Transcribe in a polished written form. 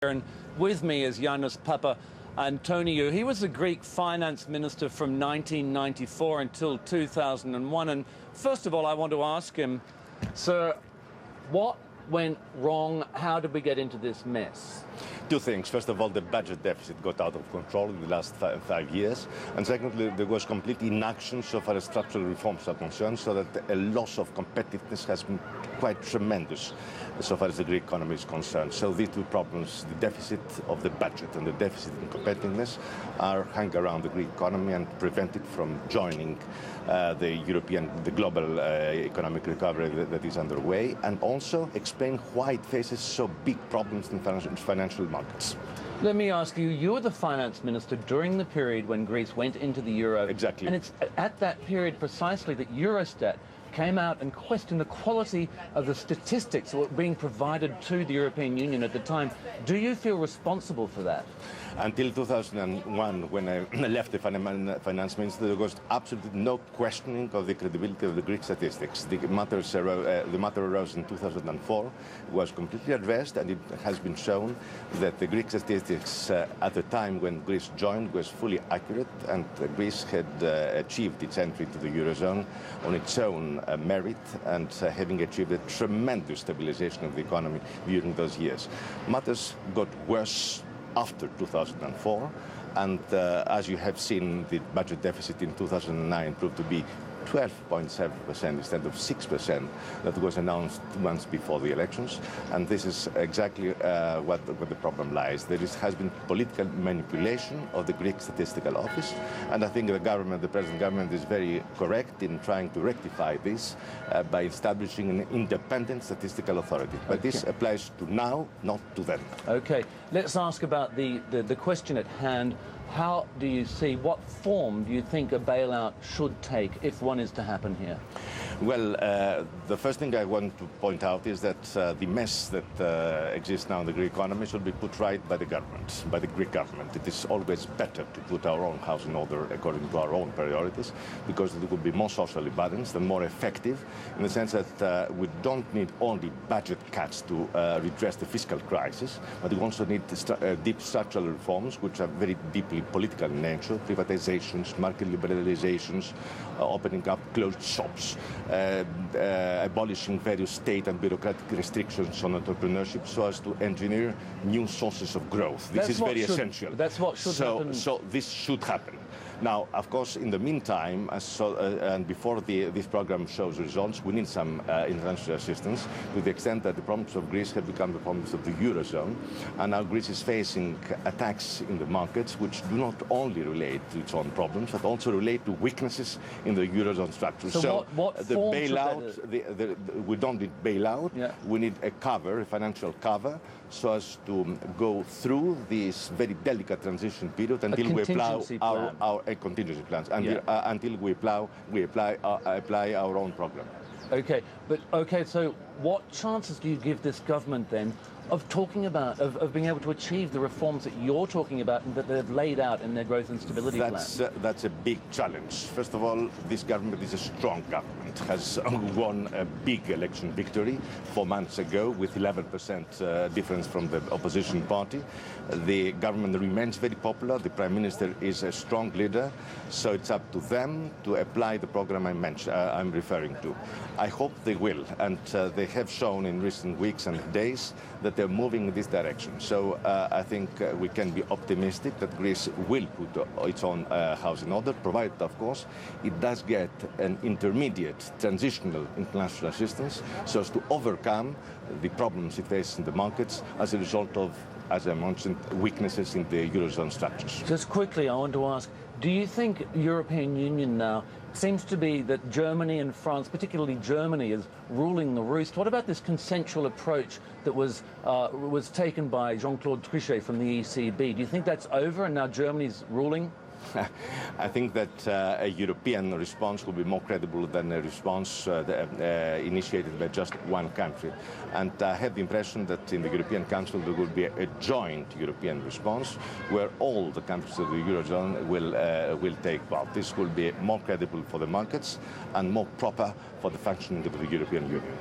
And with me is Yannis Papantoniou. He was the Greek finance minister from 1994 until 2001. And first of all, I want to ask him, sir, what went wrong? How did we get into this mess? Two things. First of all, the budget deficit got out of control in the last five years. And secondly, there was complete inaction so far as structural reforms are concerned, so that a loss of competitiveness has been quite tremendous so far as the Greek economy is concerned. So these two problems, the deficit of the budget and the deficit in competitiveness, are hanging around the Greek economy and prevent it from joining the global economic recovery that is underway, and also explain why it faces so big problems in financial markets. Let me ask you, you were the finance minister during the period when Greece went into the euro. Exactly. And it's at that period precisely that Eurostat came out and questioned the quality of the statistics that were being provided to the European Union at the time. Do you feel responsible for that? Until 2001, when I left the finance minister, there was absolutely no questioning of the credibility of the Greek statistics. The matter arose in 2004, was completely addressed, and it has been shown that the Greek statistics at the time when Greece joined was fully accurate, and Greece had achieved its entry into the Eurozone on its own merit, and having achieved a tremendous stabilization of the economy during those years. Matters got worse after 2004, and as you have seen, the budget deficit in 2009 proved to be 12.7% instead of 6% that was announced months before the elections. And this is exactly what the problem lies. There has been political manipulation of the Greek Statistical Office, and I think the present government is very correct in trying to rectify this by establishing an independent statistical authority. But this applies to now, not to then. Okay, let's ask about the question at hand. How do you see, what form do you think a bailout should take if one is to happen here? Well, the first thing I want to point out is that the mess that exists now in the Greek economy should be put right by the government, by the Greek government. It is always better to put our own house in order according to our own priorities, because it would be more socially balanced and more effective, in the sense that we don't need only budget cuts to redress the fiscal crisis, but we also need deep structural reforms, which are very deeply political in nature: privatizations, market liberalizations, opening up closed shops, abolishing various state and bureaucratic restrictions on entrepreneurship so as to engineer new sources of growth. This is very essential. That's what should happen. So this should happen. Now, of course, in the meantime, and before this program shows results, we need some international assistance, to the extent that the problems of Greece have become the problems of the Eurozone. And now Greece is facing attacks in the markets which do not only relate to its own problems, but also relate to weaknesses in the Eurozone structure. So what the bailout, we don't need bailout. Yeah. We need a cover, a financial cover, so as to go through this very delicate transition period until we plow our contingency plans, until we apply our own program. Okay, so what chances do you give this government then of talking about, of being able to achieve the reforms that you're talking about and that they've laid out in their growth and stability plan? That's a big challenge. First of all, this government is a strong government, has won a big election victory 4 months ago with 11% difference from the opposition party. The government remains very popular. The Prime Minister is a strong leader, so it's up to them to apply the program I'm referring to. I hope they will, and they have shown in recent weeks and days that they're moving in this direction. So I think we can be optimistic that Greece will put its own house in order, provided, of course, it does get an intermediate, transitional international assistance so as to overcome the problems it faces in the markets as a result of, as I mentioned, weaknesses in the Eurozone structures. Just quickly, I want to ask, do you think European Union now seems to be that Germany and France, particularly Germany, is ruling the roost? What about this consensual approach that was taken by Jean-Claude Trichet from the ECB? Do you think that's over and now Germany's ruling? I think that a European response will be more credible than a response initiated by just one country. And I have the impression that in the European Council there will be a joint European response where all the countries of the Eurozone will take part. This will be more credible for the markets and more proper for the functioning of the European Union.